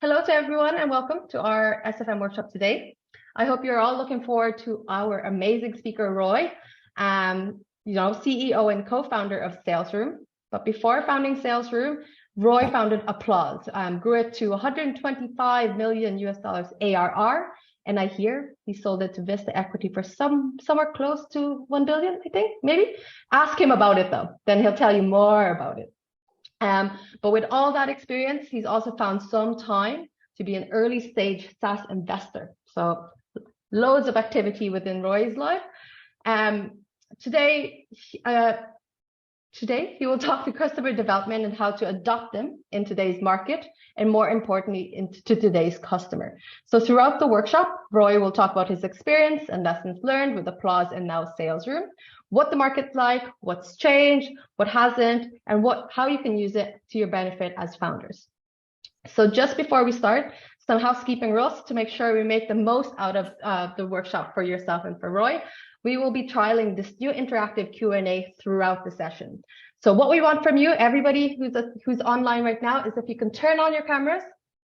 Hello to everyone and welcome to our SFM workshop today. I hope you're all looking forward to our amazing speaker, Roy, CEO and co-founder of Salesroom. But before founding Salesroom, Roy founded Applause, grew it to $125 million ARR. And I hear he sold it to Vista Equity for somewhere close to 1 billion, I think, maybe. Ask him about it though, then he'll tell you more about it. But with all that experience, he's also found some time to be an early stage SaaS investor. So loads of activity within Roy's life. Today he will talk to customer development and how to adopt them in today's market, and more importantly, into today's customer. So throughout the workshop, Roy will talk about his experience and lessons learned with Applause and now Salesroom, what the market's like, what's changed, what hasn't, and how you can use it to your benefit as founders. So just before we start, some housekeeping rules to make sure we make the most out of the workshop for yourself and for Roy. We will be trialing this new interactive Q&A throughout the session. So what we want from you, everybody who's online right now, is if you can turn on your cameras.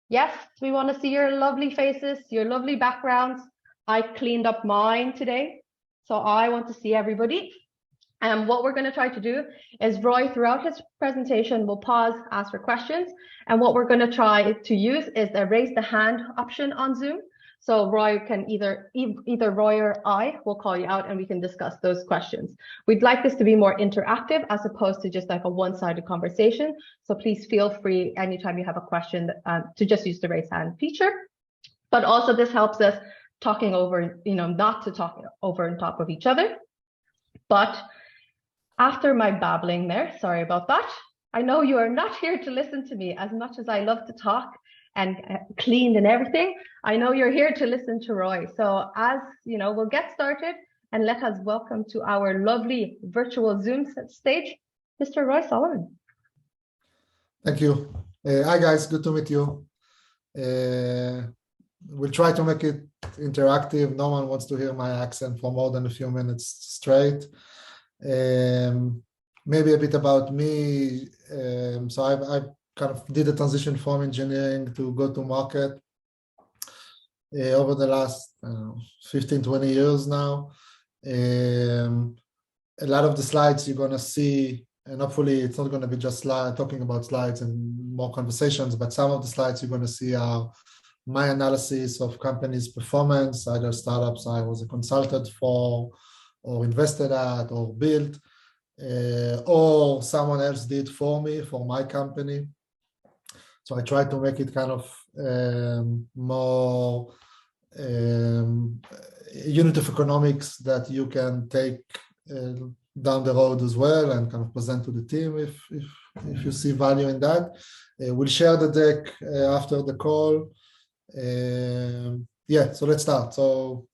Yes, we want to see your lovely faces, your lovely backgrounds. I cleaned up mine today, so I want to see everybody. And what we're going to try to do is Roy, throughout his presentation, will pause, ask for questions. And what we're going to try to use is the raise the hand option on Zoom. So Roy can either Roy or I will call you out and we can discuss those questions. We'd like this to be more interactive as opposed to just like a one-sided conversation. So please feel free anytime you have a question to just use the raise hand feature. But also this helps us talking over, not to talk over and top of each other. But after my babbling there, sorry about that. I know you are not here to listen to me as much as I love to talk and cleaned and everything. I know you're here to listen to Roy. So as you know, we'll get started and let us welcome to our lovely virtual Zoom stage, Mr. Roy Solomon. Thank you. Hi guys, good to meet you. We'll try to make it interactive. No one wants to hear my accent for more than a few minutes straight. Maybe a bit about me. So I kind of did a transition from engineering to go-to-market over the last 15, 20 years now. A lot of the slides you're going to see, and hopefully it's not going to be just talking about slides and more conversations, but some of the slides you're going to see are my analysis of companies' performance, either startups I was a consultant for, or invested at, or built, or someone else did for me, for my company. So I try to make it kind of more unit of economics that you can take down the road as well and kind of present to the team if you see value in that. We'll share the deck after the call. So let's start. So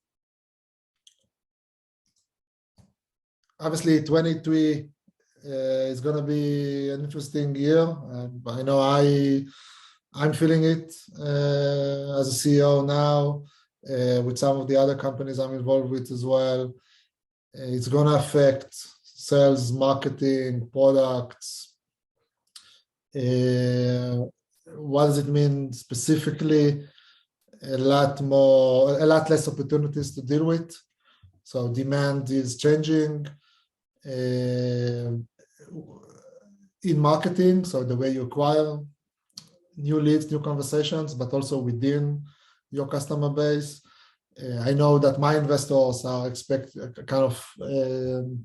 obviously 23 is going to be an interesting year. I know I'm feeling it as a CEO now with some of the other companies I'm involved with as well. It's going to affect sales, marketing, products. What does it mean specifically? A lot less opportunities to deal with. So demand is changing in marketing, so the way you acquire new leads, new conversations, but also within your customer base. I know that my investors are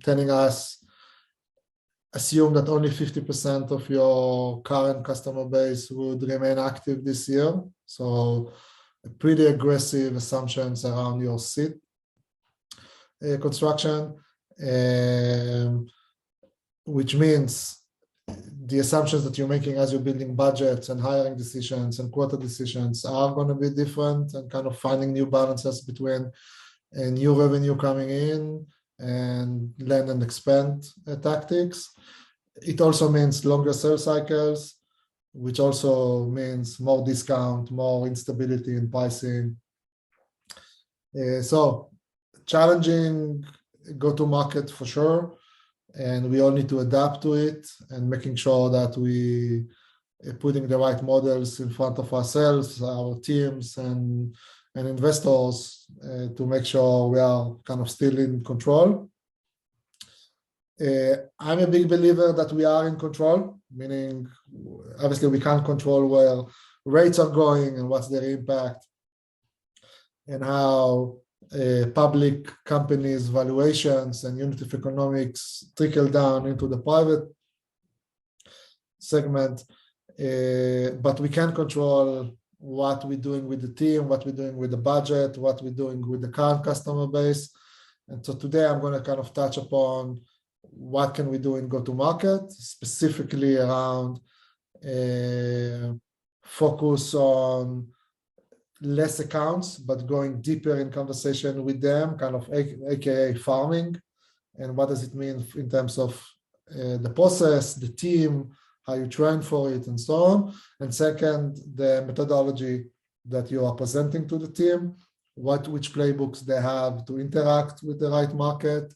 telling us, assume that only 50% of your current customer base would remain active this year. So pretty aggressive assumptions around your seat construction, which means the assumptions that you're making as you're building budgets and hiring decisions and quarter decisions are going to be different, and kind of finding new balances between new revenue coming in and land and expand tactics. It also means longer sales cycles, which also means more discount, more instability in pricing. So challenging go-to-market for sure, and we all need to adapt to it and making sure that we putting the right models in front of ourselves, our teams, and investors to make sure we are kind of still in control. I'm a big believer that we are in control, meaning obviously we can't control where rates are going and what's their impact, and how public companies' valuations and unit of economics trickle down into the private segment. But we can control what we're doing with the team, what we're doing with the budget, what we're doing with the current customer base. And so today I'm going to kind of touch upon what can we do in go-to-market, specifically around focus on less accounts, but going deeper in conversation with them, kind of AKA farming. And what does it mean in terms of the process, the team, how you train for it, and so on. And second, the methodology that you are presenting to the team, which playbooks they have to interact with the right market,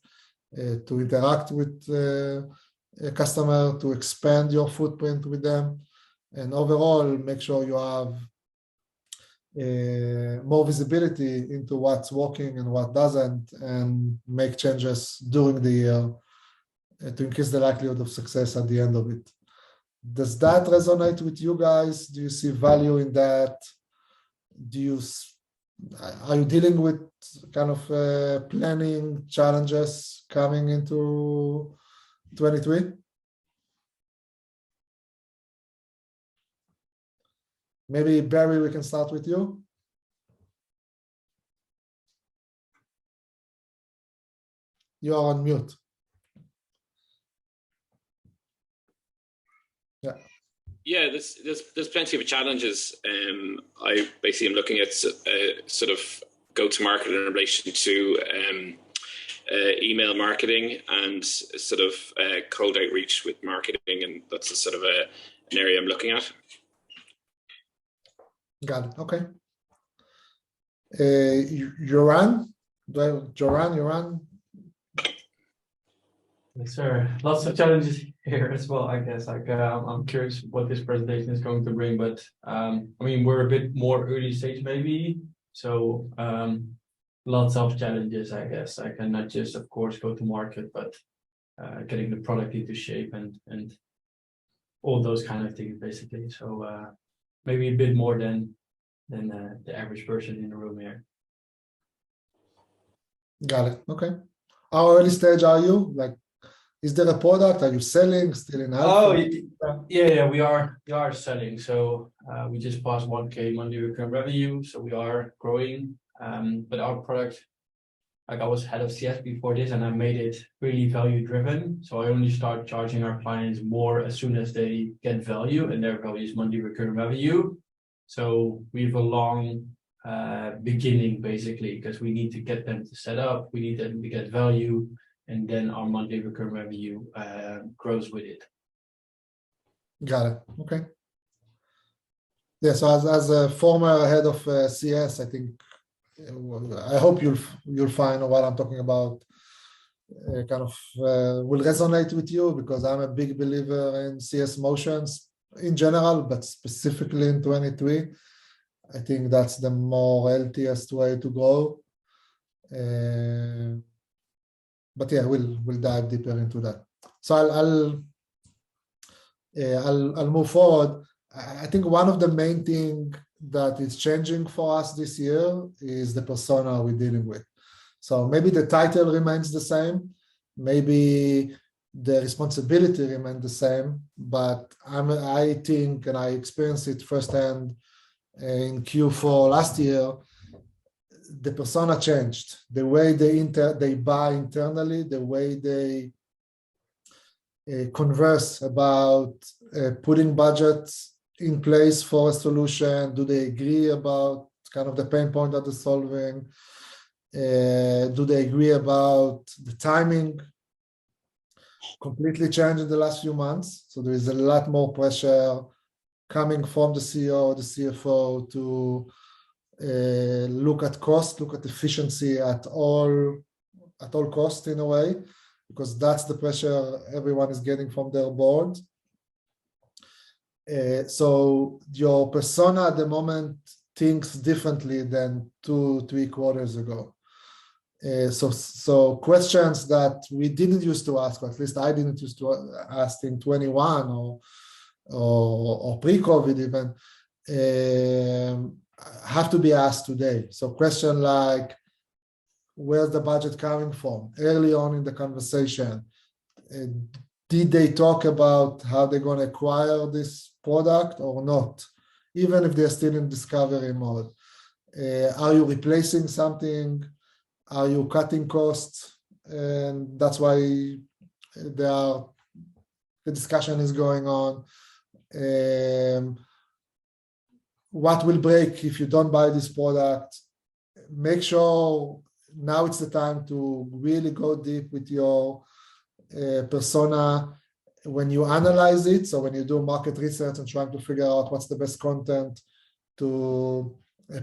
to interact with a customer, to expand your footprint with them, and overall make sure you have more visibility into what's working and what doesn't, and make changes during the year to increase the likelihood of success at the end of it. Does that resonate with you guys? Do you see value in that? Are you dealing with kind of planning challenges coming into 23? Maybe Barry, we can start with you. You are on mute. Yeah. Yeah, there's plenty of challenges. I basically am looking at sort of go-to-market in relation to email marketing and sort of cold outreach with marketing, and that's a sort of an area I'm looking at. Got it. Okay. Joran? Joran? Yes, sir. Lots of challenges here as well, I guess. Like, I'm curious what this presentation is going to bring, but I mean, we're a bit more early stage maybe, so lots of challenges, I guess. I can not just, of course, go to market, but getting the product into shape and all those kind of things, basically. So maybe a bit more than the average person in the room here. Got it. Okay. How early stage are you? Like, is there a product? Are you selling? Still in alpha? Oh, yeah, we are selling. So we just passed 1K monthly recurring revenue, so we are growing. But our product, like I was head of CS before this, and I made it really value driven. So I only start charging our clients more as soon as they get value, and their value is monthly recurring revenue. So we have a long beginning, basically, because we need to get them to set up, we need them to get value, and then our monthly recurring revenue grows with it. Got it. Okay. Yeah. So as a former head of CS, I think I hope you'll find what I'm talking about kind of will resonate with you, because I'm a big believer in CS motions in general, but specifically in 23. I think that's the more healthiest way to go. But yeah, we'll dive deeper into that. So I'll move forward. I think one of the main things that is changing for us this year is the persona we're dealing with. So maybe the title remains the same, maybe the responsibility remains the same, but I think, and I experienced it firsthand in Q4 last year, the persona changed. The way they buy internally, the way they converse about putting budgets in place for a solution. Do they agree about kind of the pain point that they're solving? Do they agree about the timing? Completely changed in the last few months. So there is a lot more pressure coming from the CEO, the CFO to look at cost, look at efficiency at all costs in a way, because that's the pressure everyone is getting from their board. So your persona at the moment thinks differently than 2-3 quarters ago. So questions that we didn't used to ask, or at least I didn't used to ask in 21 or pre-COVID even, have to be asked today. So question like, where's the budget coming from? Early on in the conversation, did they talk about how they're going to acquire this product or not? Even if they're still in discovery mode. Are you replacing something? Are you cutting costs? And that's why the discussion is going on. What will break if you don't buy this product? Make sure now it's the time to really go deep with your persona when you analyze it. So when you do market research and trying to figure out what's the best content to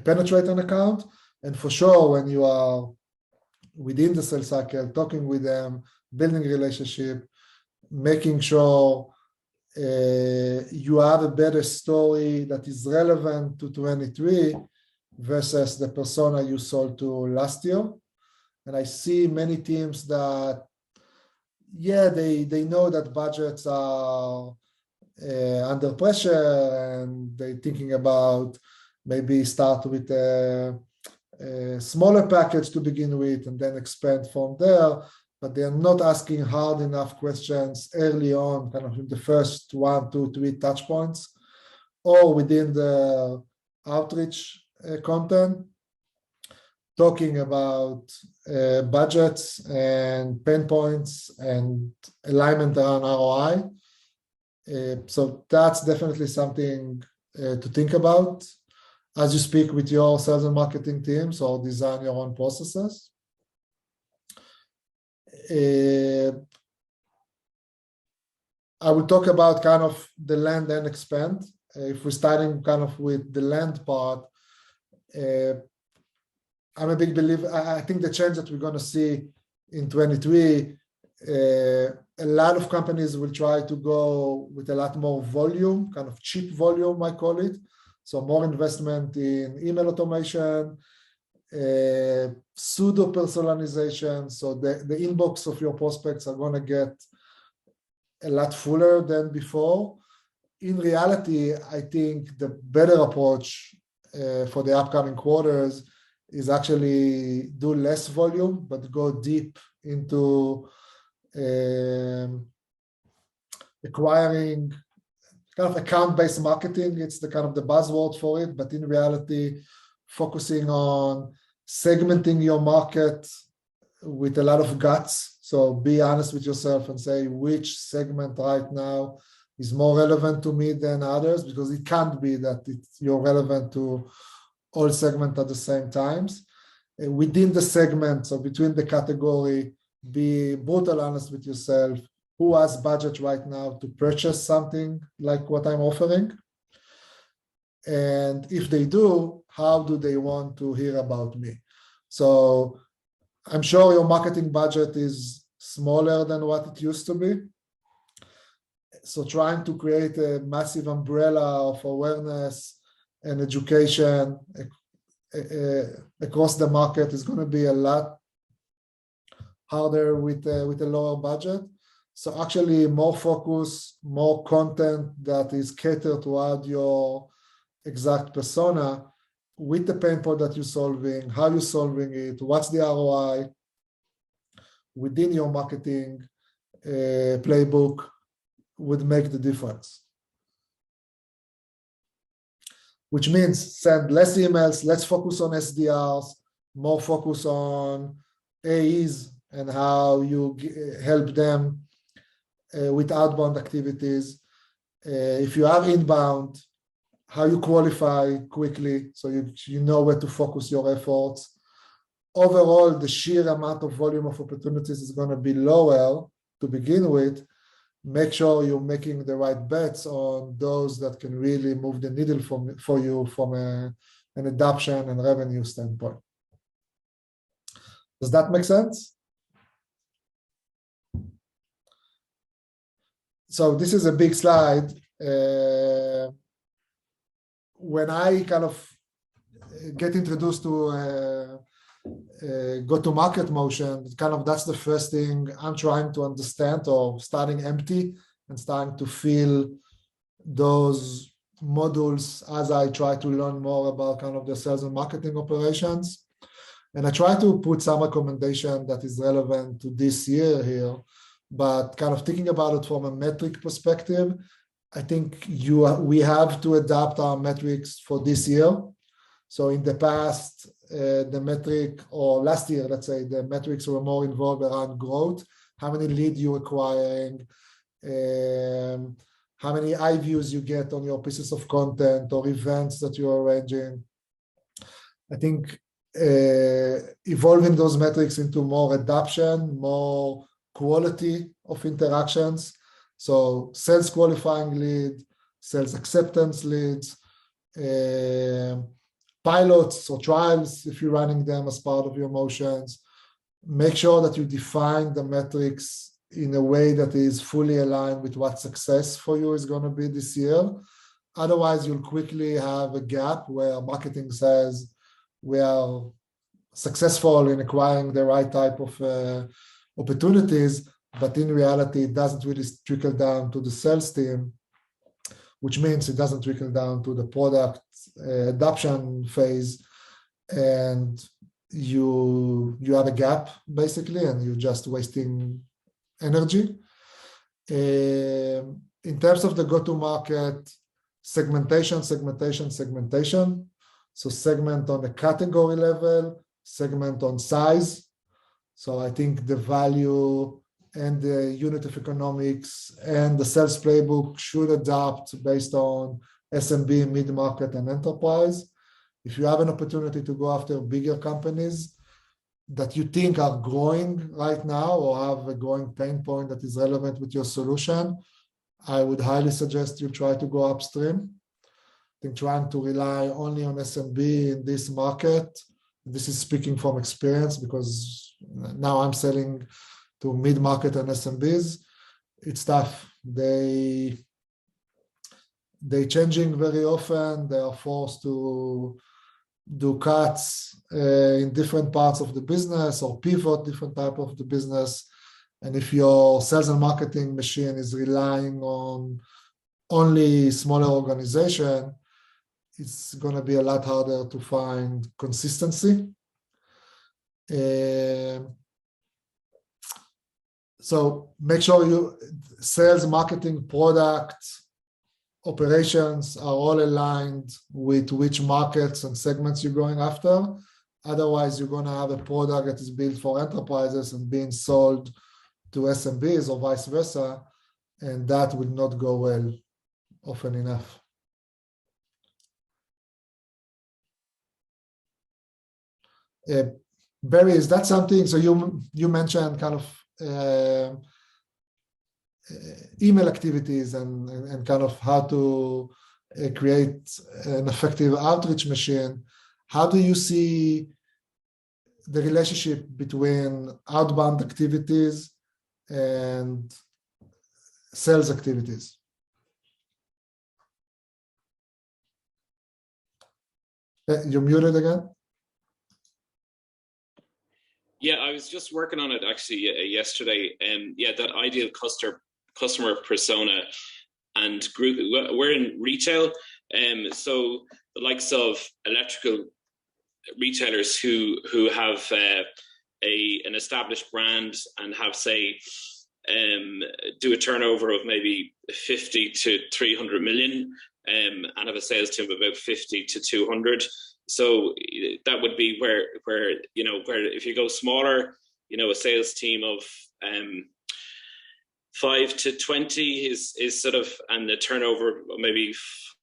penetrate an account. And for sure, when you are within the sales cycle, talking with them, building relationship, making sure you have a better story that is relevant to 23 versus the persona you sold to last year. And I see many teams that, yeah, they know that budgets are under pressure and they're thinking about maybe start with a smaller package to begin with and then expand from there, but they are not asking hard enough questions early on, kind of in the first 1, 2, 3 touch points, or within the outreach content, talking about budgets and pain points and alignment around ROI. So that's definitely something to think about as you speak with your sales and marketing teams or design your own processes. I will talk about kind of the land and expand. If we're starting kind of with the land part, I'm a big believer. I think the change that we're going to see in 23, a lot of companies will try to go with a lot more volume, kind of cheap volume, I call it. So more investment in email automation, pseudo personalization. So the inbox of your prospects are going to get a lot fuller than before. In reality, I think the better approach for the upcoming quarters is actually do less volume, but go deep into acquiring kind of account-based marketing. It's the kind of the buzzword for it, but in reality, focusing on segmenting your market with a lot of guts. So be honest with yourself and say which segment right now is more relevant to me than others, because it can't be that you're relevant to all segments at the same times. Within the segment, so between the category, be brutal honest with yourself. Who has budget right now to purchase something like what I'm offering? And if they do, how do they want to hear about me? So I'm sure your marketing budget is smaller than what it used to be. So trying to create a massive umbrella of awareness and education across the market is going to be a lot harder with a lower budget. So actually more focus, more content that is catered toward your exact persona with the pain point that you're solving, how you're solving it, what's the ROI within your marketing playbook would make the difference. Which means send less emails, let's focus on SDRs, more focus on AEs and how you help them with outbound activities. If you have inbound, how you qualify quickly so you know where to focus your efforts. Overall, the sheer amount of volume of opportunities is going to be lower to begin with. Make sure you're making the right bets on those that can really move the needle for you from an adoption and revenue standpoint. Does that make sense? So this is a big slide. when I kind of get introduced to go-to-market motion, that's the first thing I'm trying to understand, or starting empty and starting to feel those modules as I try to learn more about kind of the sales and marketing operations. And I try to put some recommendation that is relevant to this year here, but kind of thinking about it from a metric perspective, I think we have to adapt our metrics for this year. So in the past, the metric, or last year, let's say, the metrics were more involved around growth. How many leads you're acquiring, how many eye views you get on your pieces of content or events that you're arranging. I think evolving those metrics into more adoption, more quality of interactions. So sales qualifying lead, sales acceptance leads, pilots or trials, if you're running them as part of your motions. Make sure that you define the metrics in a way that is fully aligned with what success for you is going to be this year. Otherwise, you'll quickly have a gap where marketing says we are successful in acquiring the right type of opportunities, but in reality, it doesn't really trickle down to the sales team, which means it doesn't trickle down to the product adoption phase, and you have a gap basically, and you're just wasting energy. In terms of the go-to-market, segmentation. So segment on a category level, segment on size. So I think the value and the unit of economics and the sales playbook should adapt based on SMB, mid-market, and enterprise. If you have an opportunity to go after bigger companies that you think are growing right now or have a growing pain point that is relevant with your solution, I would highly suggest you try to go upstream. I think trying to rely only on SMB in this market, this is speaking from experience because now I'm selling to mid-market and SMBs, it's tough. They changing very often. They are forced to do cuts in different parts of the business or pivot different type of the business. And if your sales and marketing machine is relying on only smaller organization, it's going to be a lot harder to find consistency. So make sure you sales, marketing, product, operations are all aligned with which markets and segments you're going after. Otherwise, you're going to have a product that is built for enterprises and being sold to SMBs or vice versa, and that will not go well often enough. Barry, is that something? So you mentioned kind of email activities and kind of how to create an effective outreach machine. How do you see the relationship between outbound activities and sales activities? You're muted again. Yeah, I was just working on it actually yesterday. Yeah, that ideal customer persona and group. We're in retail, so the likes of electrical retailers who have an established brand and have, say, do a turnover of maybe 50 to 300 million, and have a sales team of about 50 to 200. So that would be where if you go smaller, a sales team of 5 to 20 is sort of, and the turnover maybe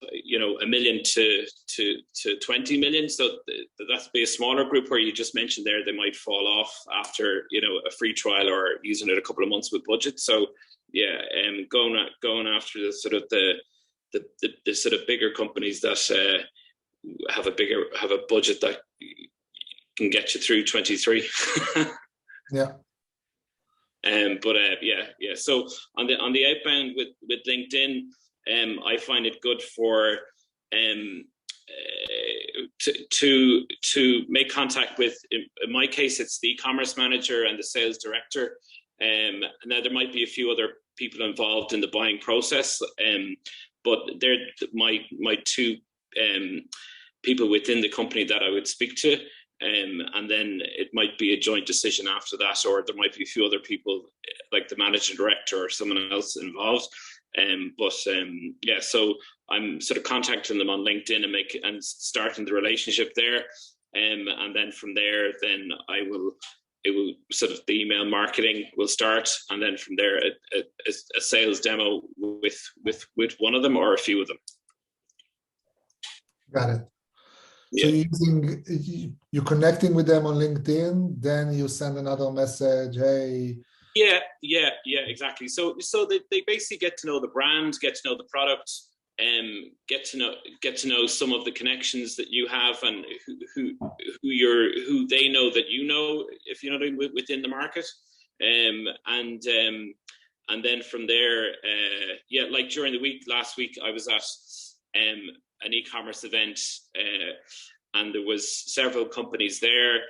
$1 million to 20 million. So that's be a smaller group where you just mentioned there they might fall off after a free trial or using it a couple of months with budget. So yeah, going after the sort of the sort of bigger companies that have a budget that can get you through 23. Yeah. Yeah. So on the outbound with LinkedIn, I find it good for to make contact with, in my case, it's the e-commerce manager and the sales director. Now there might be a few other people involved in the buying process, but they're my two people within the company that I would speak to. And then it might be a joint decision after that, or there might be a few other people like the managing director or someone else involved. Yeah, so I'm sort of contacting them on LinkedIn and starting the relationship there. And then from there, then it will sort of, the email marketing will start, and then from there a sales demo with one of them or a few of them. Got it. Yeah. So you're connecting with them on LinkedIn, then you send another message, hey. Yeah, exactly. So they basically get to know the brand, get to know the product, get to know some of the connections that you have, and who they know that you know, if you know, within the market, and then from there, like during the week last week, I was at an e-commerce event, and there was several companies there,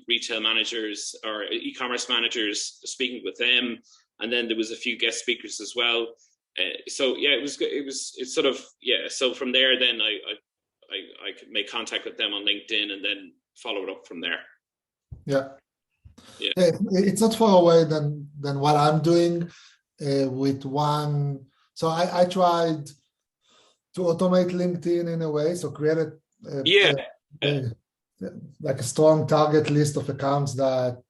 retail managers or e-commerce managers, speaking with them, and then there was a few guest speakers as well. So yeah, it's sort of, yeah. So from there, then I could make contact with them on LinkedIn and then follow it up from there. Yeah. It's not far away than what I'm doing with one. So I tried to automate LinkedIn in a way, so created like a strong target list of accounts that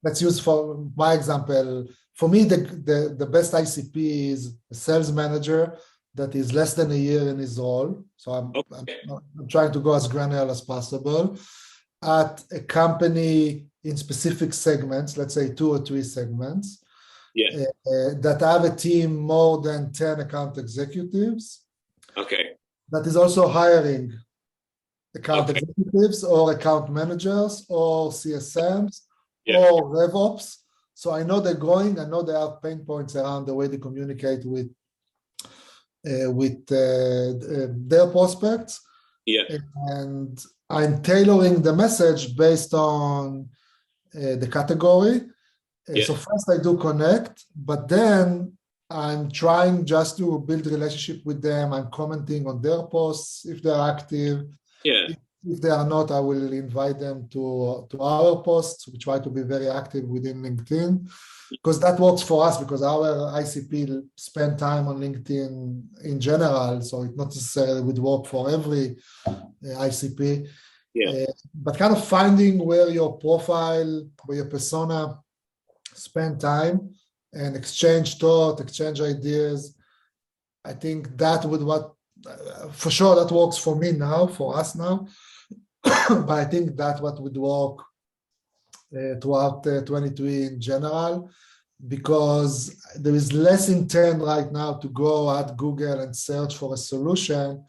let's use. For my example, for me, the best ICP is a sales manager that is less than a year in his role. So I'm trying to go as granular as possible at a company in specific segments, let's say 2 or 3 segments, that have a team more than 10 account executives. Okay. That is also hiring account executives or account managers or CSMs or RevOps. So I know they're growing. I know they have pain points around the way they communicate with their prospects. Yeah. And I'm tailoring the message based on the category. So first I do connect, but then I'm trying just to build a relationship with them. I'm commenting on their posts if they're active. Yeah. If they are not, I will invite them to our posts. We try to be very active within LinkedIn because that works for us, because our ICP spend time on LinkedIn in general. So it not necessarily would work for every ICP. Yeah. But kind of finding where your profile, where your persona spend time and exchange thought, exchange ideas. I think that would for sure that works for me now, for us now. But I think that's what would work throughout 23 in general, because there is less intent right now to go at Google and search for a solution,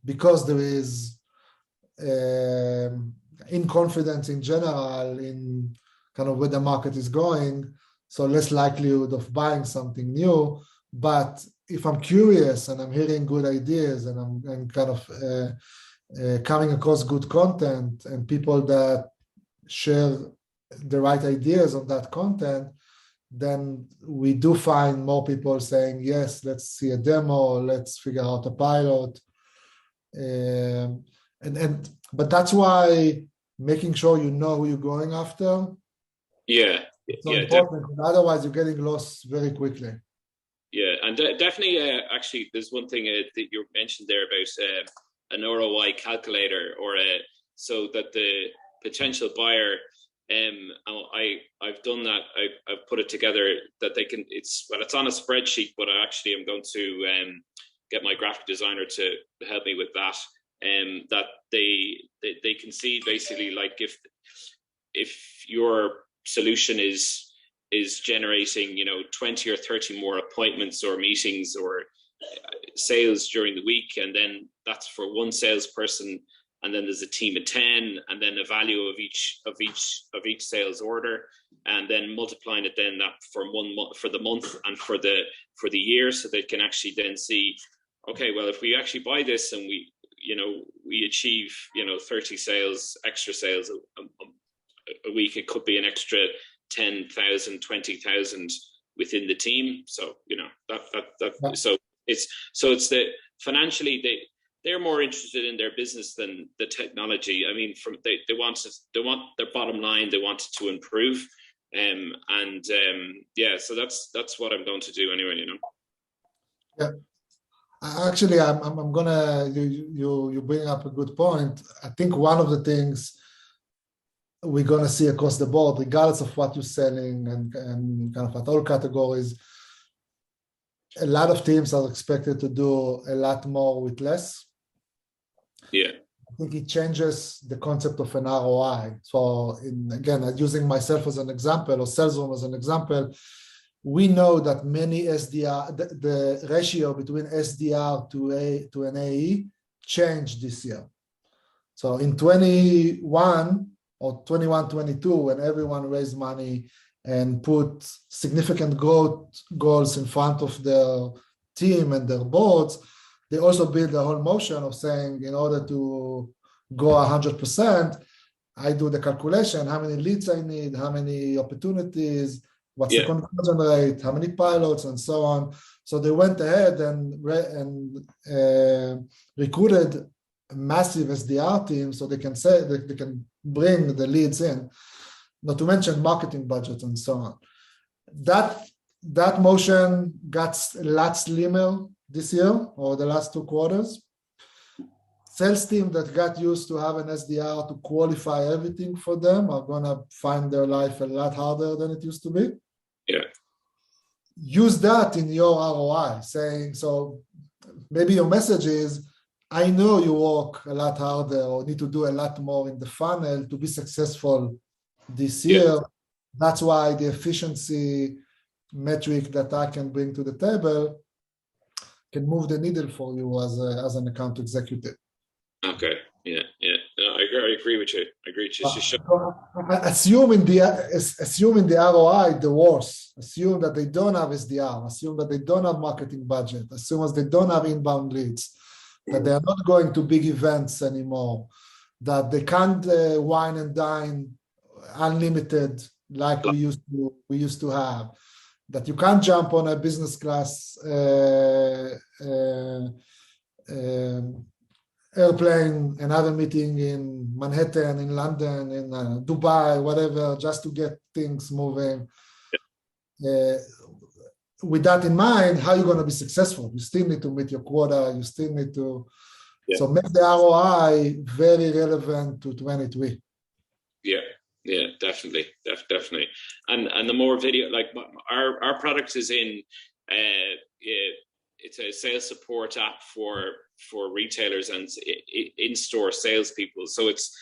because there is inconfidence in general in kind of where the market is going. So less likelihood of buying something new. But if I'm curious and I'm hearing good ideas and I'm kind of coming across good content and people that share the right ideas on that content, then we do find more people saying, yes, let's see a demo, let's figure out a pilot. But that's why making sure you know who you're going after. Yeah. It's so important. Otherwise, you're getting lost very quickly. Yeah, and definitely, actually, there's one thing that you mentioned there about an ROI calculator, or so that the potential buyer, I've done that. I've put it together that they can. It's on a spreadsheet, but I actually am going to get my graphic designer to help me with that. That they can see basically, like, if your solution is generating 20 or 30 more appointments or meetings or sales during the week, and then that's for one salesperson and then there's a team of 10, and then a value of each sales order, and then multiplying it then that for 1 month, for the month, and for the year, so they can actually then see, okay, well, if we actually buy this and we achieve 30 extra sales a week, it could be an extra 10,000, 20,000 within the team. So so it's the financially they're more interested in their business than the technology. I mean, they want their bottom line, they want it to improve, so that's what I'm going to do anyway. Yeah. Actually, I'm gonna you bring up a good point. I think one of the things we're gonna see across the board, regardless of what you're selling and kind of at all categories, a lot of teams are expected to do a lot more with less. Yeah, I think it changes the concept of an ROI. So again, using myself as an example, or Salesroom as an example, we know that many SDR, the ratio between SDR to an AE changed this year. So in 21 or 22, when everyone raised money and put significant growth goals in front of their team and their boards, they also build the whole motion of saying, in order to go 100%, I do the calculation, how many leads I need, how many opportunities, what's the conversion rate, how many pilots, and so on. So they went ahead and recruited a massive SDR team so they can say that they can bring the leads in, not to mention marketing budgets and so on. That motion got a lot slimmer this year or the last 2 quarters. Sales team that got used to have an SDR to qualify everything for them are gonna find their life a lot harder than it used to be. Yeah. Use that in your ROI, saying, so maybe your message is, I know you work a lot harder or need to do a lot more in the funnel to be successful this year. Yeah. That's why the efficiency metric that I can bring to the table can move the needle for you as an account executive. Okay. Yeah. No, I agree with you. Assume in the ROI the worst. Assume that they don't have SDR. Assume that they don't have marketing budget. Assume as they don't have inbound leads. That they are not going to big events anymore. That they can't wine and dine unlimited like we used to have. That you can't jump on a business class airplane and have a meeting in Manhattan, in London, in Dubai, whatever, just to get things moving. With that in mind, how are you going to be successful? You still need to meet your quota. You still need to. Yeah. So make the ROI very relevant to 23. Yeah, definitely. And the more video, like our product is in, it's a sales support app for retailers and in-store salespeople. So it's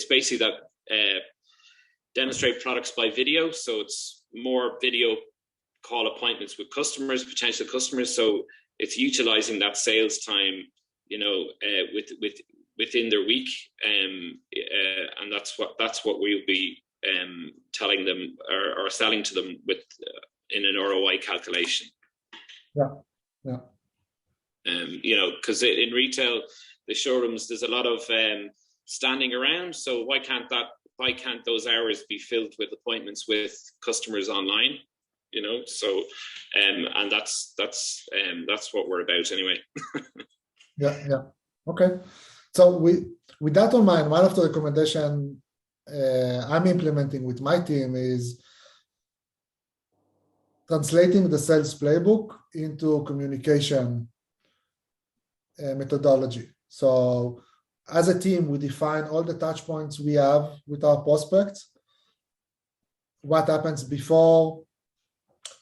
basically that demonstrate products by video. So it's more video call appointments with customers, potential customers. So it's utilizing that sales time, within their week, and that's what we'll be telling them or selling to them with in an ROI calculation. Yeah. Because in retail, the showrooms, there's a lot of standing around. So why can't those hours be filled with appointments with customers online? So and that's what we're about anyway. Yeah. Okay. So with that in mind, one of the recommendations I'm implementing with my team is translating the sales playbook into communication methodology. So as a team, we define all the touch points we have with our prospects, what happens before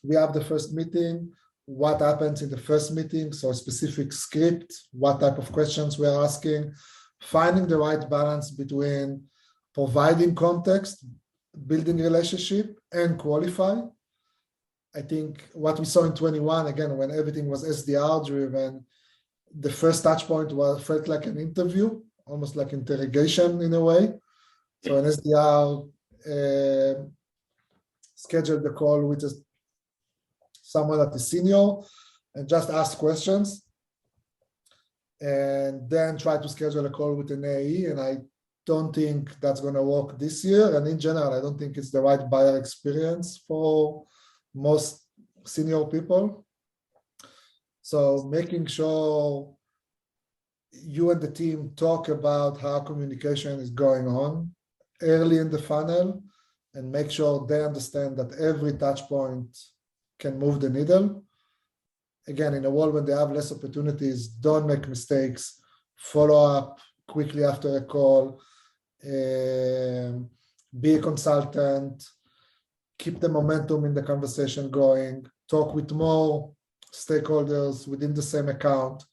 we have the first meeting, what happens in the first meeting, so a specific script, what type of questions we're asking, finding the right balance between providing context, building relationship, and qualify. I think what we saw in 21, again, when everything was SDR driven, the first touch point felt like an interview almost like interrogation in a way. So an SDR schedule the call with someone that is senior and just ask questions, and then try to schedule a call with an AE. And I don't think that's going to work this year. And in general, I don't think it's the right buyer experience for most senior people. So making sure you and the team talk about how communication is going on early in the funnel, and make sure they understand that every touch point can move the needle. Again, in a world when they have less opportunities, don't make mistakes. Follow up quickly after a call. Be a consultant. Keep the momentum in the conversation going. Talk with more stakeholders within the same account.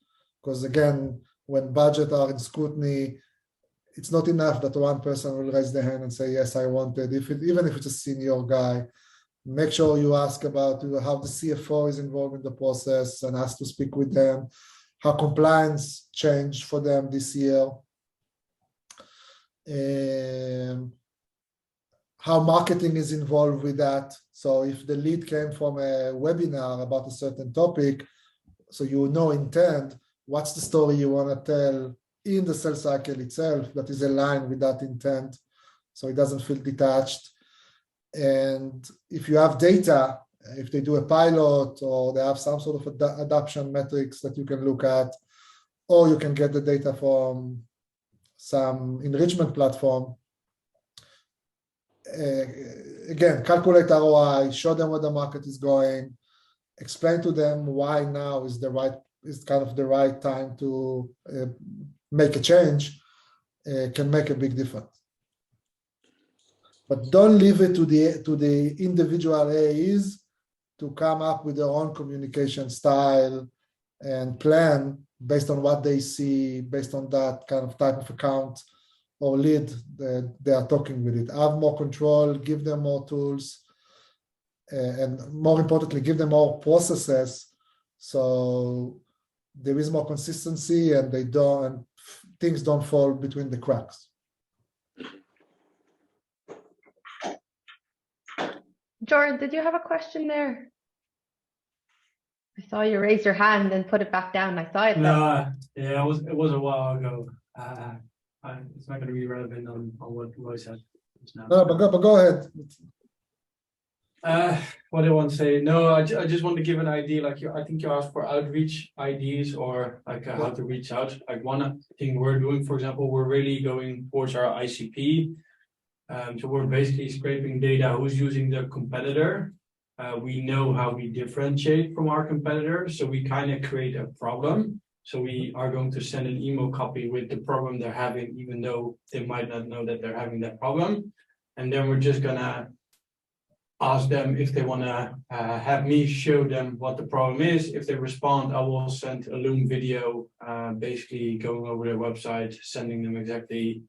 Because again, when budgets are in scrutiny, it's not enough that one person will raise their hand and say, yes, I want it. Even if it's a senior guy, make sure you ask about how the CFO is involved in the process and ask to speak with them, how compliance changed for them this year, how marketing is involved with that. So if the lead came from a webinar about a certain topic, so you know intent, what's the story you want to tell in the sales cycle itself that is aligned with that intent, so it doesn't feel detached. And if you have data, if they do a pilot or they have some sort of adoption metrics that you can look at, or you can get the data from some enrichment platform, again, calculate ROI, show them where the market is going, explain to them why now is kind of the right time to make a change, can make a big difference. But don't leave it to the individual AEs to come up with their own communication style and plan based on what they see, based on that kind of type of account or lead that they are talking with it. Have more control, give them more tools, and more importantly, give them more processes so there is more consistency and things don't fall between the cracks. Jordan, did you have a question there? I saw you raise your hand and put it back down. I saw it. No, yeah, it was a while ago. It's not going to be relevant on what Roy said. No, but go ahead. What do I want to say? No, I just want to give an idea. Like I think you asked for outreach ideas or like how to reach out. Like one thing we're doing, for example, we're really going towards our ICP. So we're basically scraping data who's using the competitor. We know how we differentiate from our competitors, so we kind of create a problem. So we are going to send an email copy with the problem they're having, even though they might not know that they're having that problem. And then we're just gonna ask them if they want to have me show them what the problem is. If they respond, I will send a Loom video, basically going over their website, sending them exactly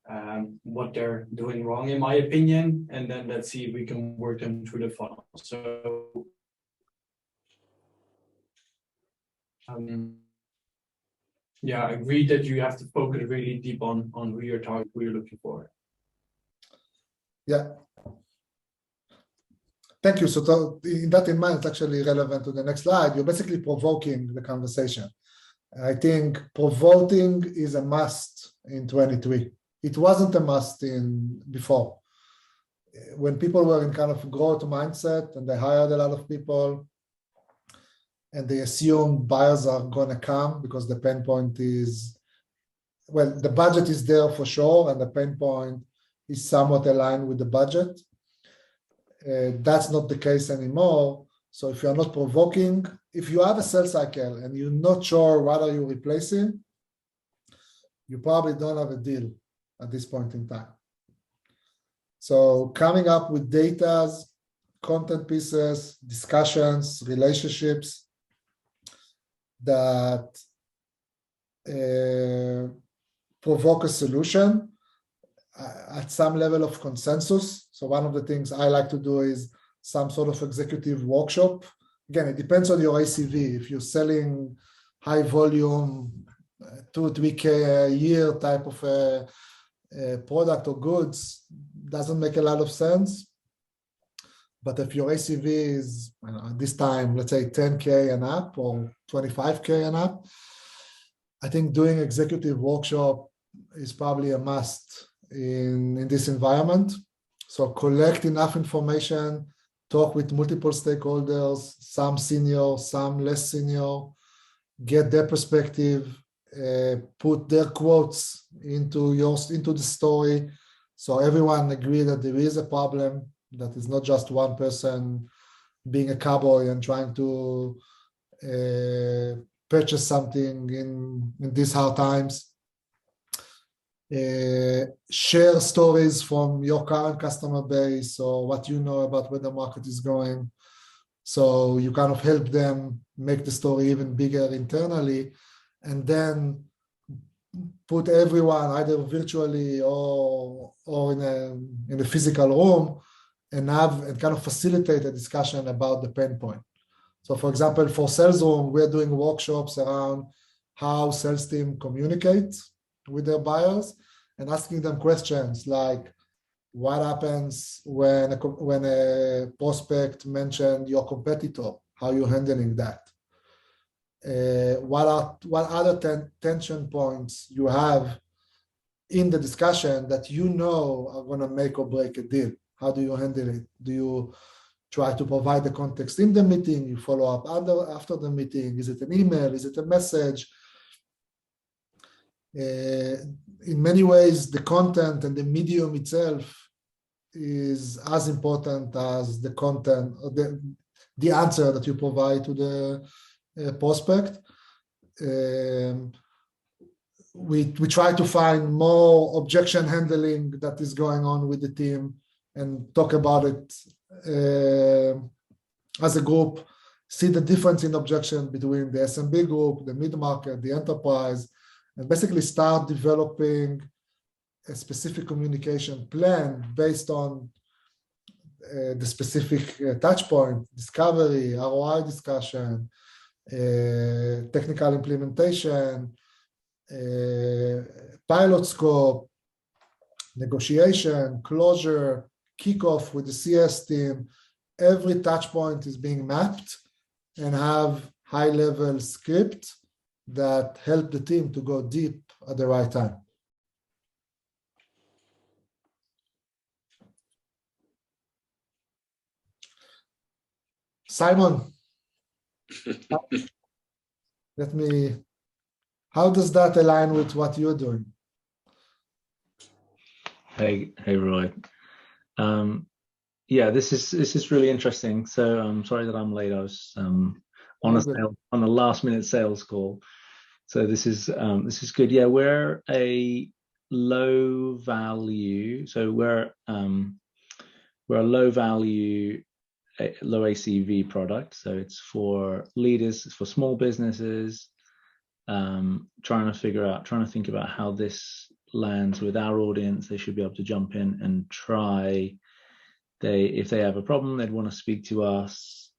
what they're doing wrong, in my opinion, and then let's see if we can work them through the funnel. So, yeah, I agree that you have to focus really deep on who you're targeting, who you're looking for. Yeah. Thank you. So in that in mind, it's actually relevant to the next slide. You're basically provoking the conversation. I think provoking is a must in 23. It wasn't a must before. When people were in kind of growth mindset and they hired a lot of people and they assume buyers are going to come because the pain point is, well, the budget is there for sure and the pain point is somewhat aligned with the budget. That's not the case anymore. So if you're not provoking, if you have a sales cycle and you're not sure what are you replacing, you probably don't have a deal at this point in time. So coming up with data, content pieces, discussions, relationships that provoke a solution at some level of consensus. So one of the things I like to do is some sort of executive workshop. Again, it depends on your ACV. If you're selling high volume 2-3K a year type of product or goods, doesn't make a lot of sense. But if your ACV is, this time, let's say 10K and up or 25K and up, I think doing executive workshop is probably a must in this environment. So collect enough information, talk with multiple stakeholders, some senior, some less senior, get their perspective, put their quotes into the story, so everyone agree that there is a problem, that is not just one person being a cowboy and trying to purchase something in these hard times. Share stories from your current customer base or what you know about where the market is going. So you kind of help them make the story even bigger internally, and then put everyone either virtually or in a physical room and kind of facilitate a discussion about the pain point. So for example, for Salesroom, we're doing workshops around how sales team communicate with their buyers and asking them questions like, what happens when a prospect mentioned your competitor? How are you handling that? What other tension points you have in the discussion that you know are going to make or break a deal? How do you handle it? Do you try to provide the context in the meeting? You follow up after the meeting? Is it an email? Is it a message? In many ways, the content and the medium itself is as important as the content or the answer that you provide to the prospect. We try to find more objection handling that is going on with the team and talk about it as a group, see the difference in objection between the SMB group, the mid-market, the enterprise, and basically start developing a specific communication plan based on the specific touch point, discovery, ROI discussion, technical implementation, pilot scope, negotiation, closure, kickoff with the CS team. Every touch point is being mapped and have high-level script that help the team to go deep at the right time. Simon, how does that align with what you're doing? Hey, Roy. Yeah, this is really interesting. So I'm sorry that I'm late. I was on a last minute sales call. So this is good. Yeah, we're a low value. So we're a low value, low ACV product. So it's for leaders, it's for small businesses, trying to think about how this lands with our audience. They should be able to jump in and try. If they have a problem, they'd want to speak to us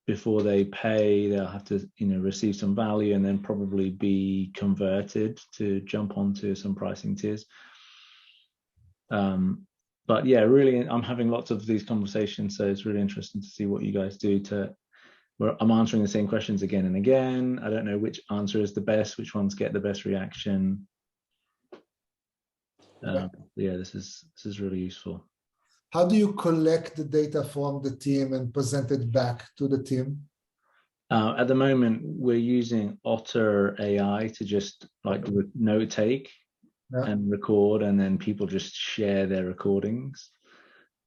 before they pay. They'll have to, receive some value and then probably be converted to jump onto some pricing tiers. But yeah, really, I'm having lots of these conversations, so it's really interesting to see what you guys do where I'm answering the same questions again and again. I don't know which answer is the best, which ones get the best reaction. Yeah, this is really useful. How do you collect the data from the team and present it back to the team? At the moment, we're using Otter AI to just note take and record, and then people just share their recordings.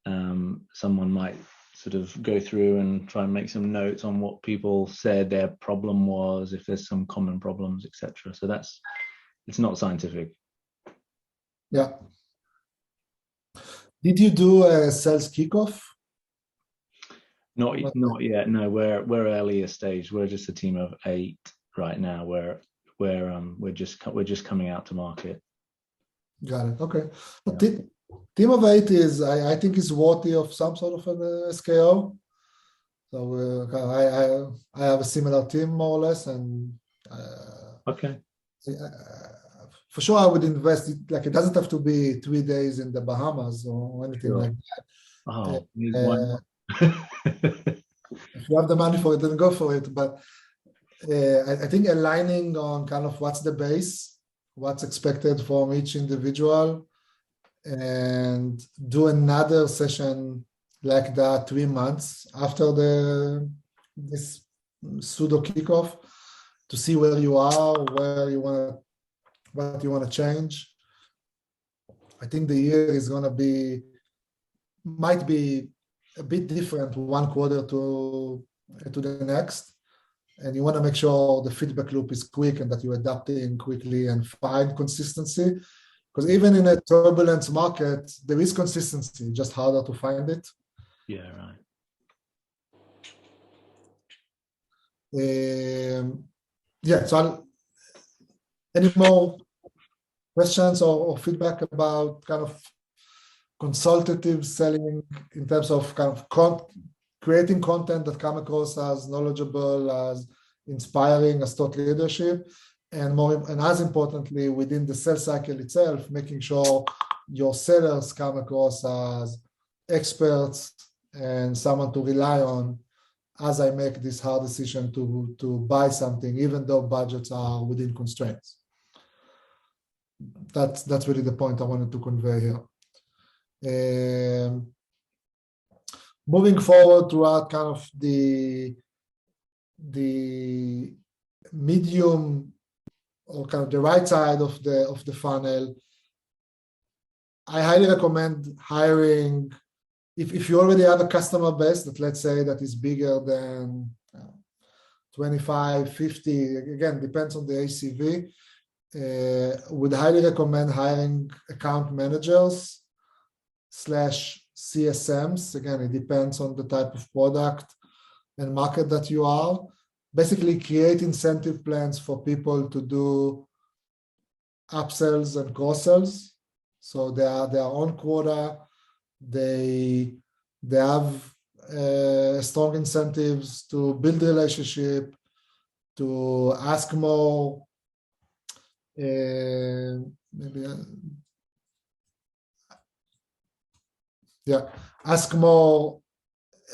Someone might sort of go through and try and make some notes on what people said their problem was, if there's some common problems, etc. So it's not scientific. Yeah. Did you do a sales kickoff? Not yet. No, we're earlier stage. We're just a team of 8 right now. We're just coming out to market. Got it. Okay. But team of 8 is, I think, is worthy of some sort of an SKO. So I have a similar team more or less, and okay. For sure, I would invest. Like it doesn't have to be 3 days in the Bahamas or anything like that. Oh, why not? If you have the money for it, then go for it. But I think aligning on kind of what's the base, what's expected from each individual, and do another session like that 3 months after this pseudo kickoff to see where you are, what you want to change. I think the year is going to might be a bit different one quarter to the next. And you want to make sure the feedback loop is quick and that you're adapting quickly and find consistency. Because even in a turbulent market, there is consistency, just harder to find it. Yeah, right. So any more questions or feedback about kind of consultative selling in terms of kind of creating content that come across as knowledgeable, as inspiring, as thought leadership, and as importantly, within the sales cycle itself, making sure your sellers come across as experts and someone to rely on as I make this hard decision to buy something, even though budgets are within constraints. That's really the point I wanted to convey here. Moving forward throughout kind of the medium or kind of the right side of the funnel, I highly recommend hiring. If you already have a customer base that, let's say, that is bigger than 25, 50, again, depends on the ACV, would highly recommend hiring account managers / CSMs. Again, it depends on the type of product and market that you are. Basically, create incentive plans for people to do upsells and cross-sells. So they are their own quota. They have strong incentives to build relationship, to ask more, ask more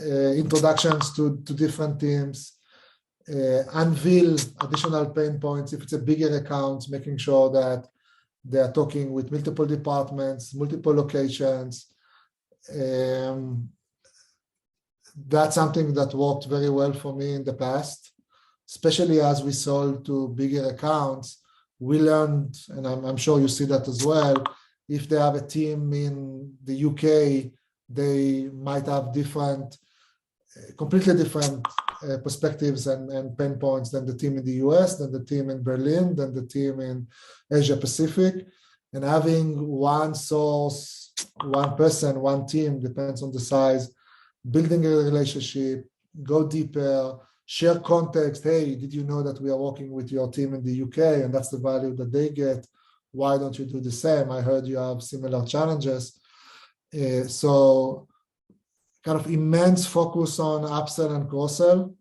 introductions to different teams, unveil additional pain points. If it's a bigger account, making sure that they are talking with multiple departments, multiple locations. That's something that worked very well for me in the past, especially as we sold to bigger accounts. We learned, and I'm sure you see that as well, if they have a team in the UK, they might have completely different perspectives and pain points than the team in the US, than the team in Berlin, than the team in Asia Pacific. And having one source, one person, one team, depends on the size, building a relationship, go deeper, share context. Hey, did you know that we are working with your team in the UK and that's the value that they get? Why don't you do the same? I heard you have similar challenges. So kind of immense focus on upsell and cross-sell.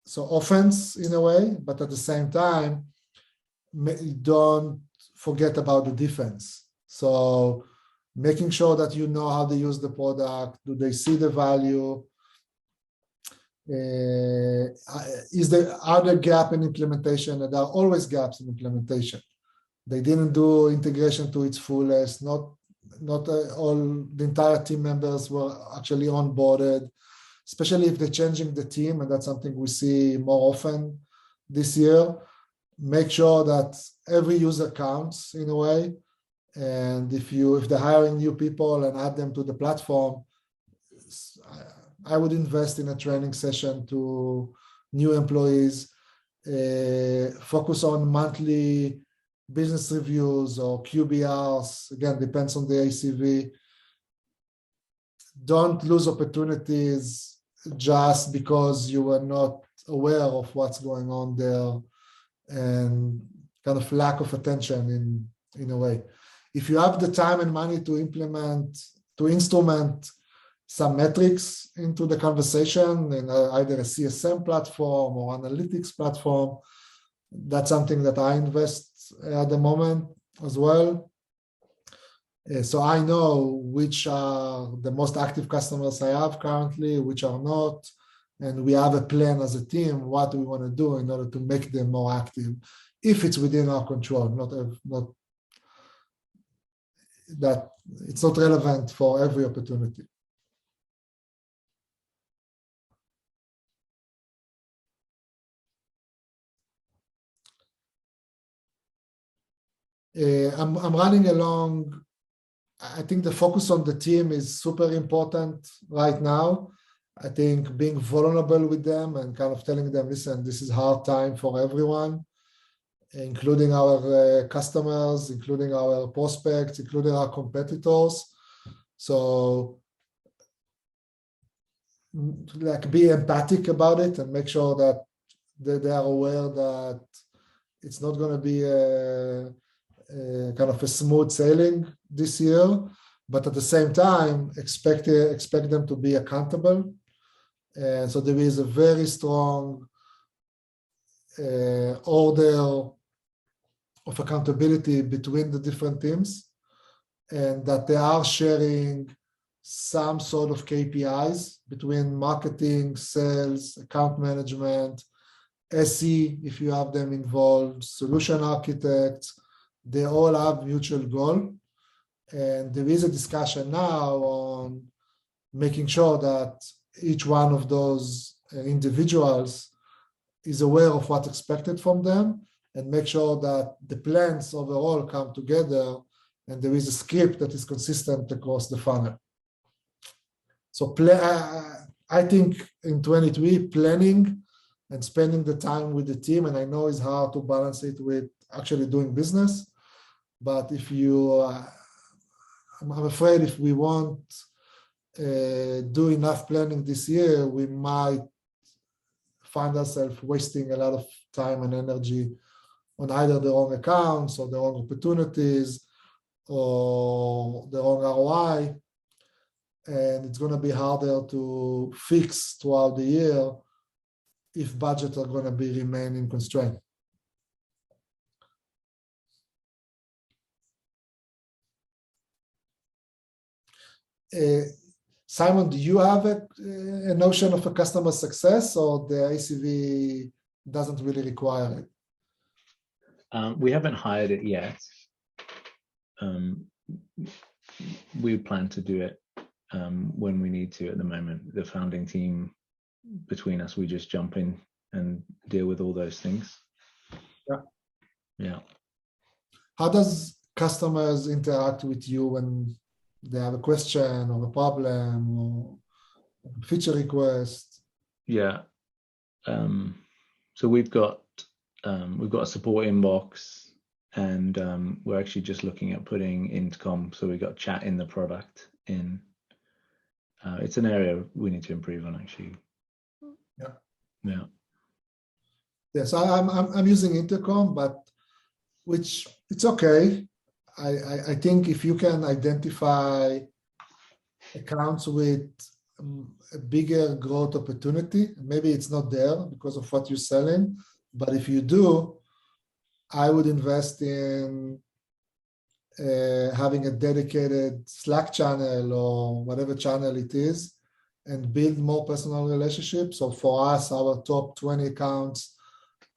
So offense in a way, but at the same time, don't forget about the defense. So making sure that you know how they use the product, do they see the value? Are there gaps in implementation? And there are always gaps in implementation. They didn't do integration to its fullest. Not all the entire team members were actually onboarded, especially if they're changing the team, and that's something we see more often this year. Make sure that every user counts in a way, and if they're hiring new people and add them to the platform, I would invest in a training session to new employees, focus on monthly business reviews or QBRs. Again, depends on the ACV. Don't lose opportunities just because you were not aware of what's going on there, and kind of lack of attention in a way. If you have the time and money to instrument some metrics into the conversation in either a CSM platform or analytics platform, That's something that I invest at the moment as well. So I know which are the most active customers I have currently, which are not, and we have a plan as a team what we want to do in order to make them more active, if it's within our control. Not that it's not relevant for every opportunity. I'm running along. I think the focus on the team is super important right now. I think being vulnerable with them and kind of telling them, listen, this is a hard time for everyone, including our customers, including our prospects, including our competitors. So like be empathic about it and make sure that they are aware that it's not going to be a kind of a smooth sailing this year, but at the same time, expect them to be accountable. And so there is a very strong order of accountability between the different teams, and that they are sharing some sort of KPIs between marketing, sales, account management, SE, if you have them involved, solution architects. They all have mutual goal. And there is a discussion now on making sure that each one of those individuals is aware of what's expected from them and make sure that the plans overall come together and there is a script that is consistent across the funnel. So I think in 2023, planning and spending the time with the team, and I know it's hard to balance it with actually doing business, but if you, I'm afraid if we won't do enough planning this year, we might find ourselves wasting a lot of time and energy on either the wrong accounts or the wrong opportunities or the wrong ROI. And it's going to be harder to fix throughout the year if budgets are going to be remaining constrained. Simon, do you have a notion of a customer success, or the ACV doesn't really require it? We haven't hired it yet. We plan to do it when we need to. At the moment, the founding team, between us, we just jump in and deal with all those things. Yeah. How does customers interact with you when they have a question or a problem or a feature request? Yeah. So we've got a support inbox, and we're actually just looking at putting intercom. So we've got chat in the product. It's an area we need to improve on, actually. Yeah. Yes, I'm using intercom, but which it's okay. I think if you can identify accounts with a bigger growth opportunity, maybe it's not there because of what you're selling, but if you do, I would invest in having a dedicated Slack channel or whatever channel it is and build more personal relationships. So for us, our top 20 accounts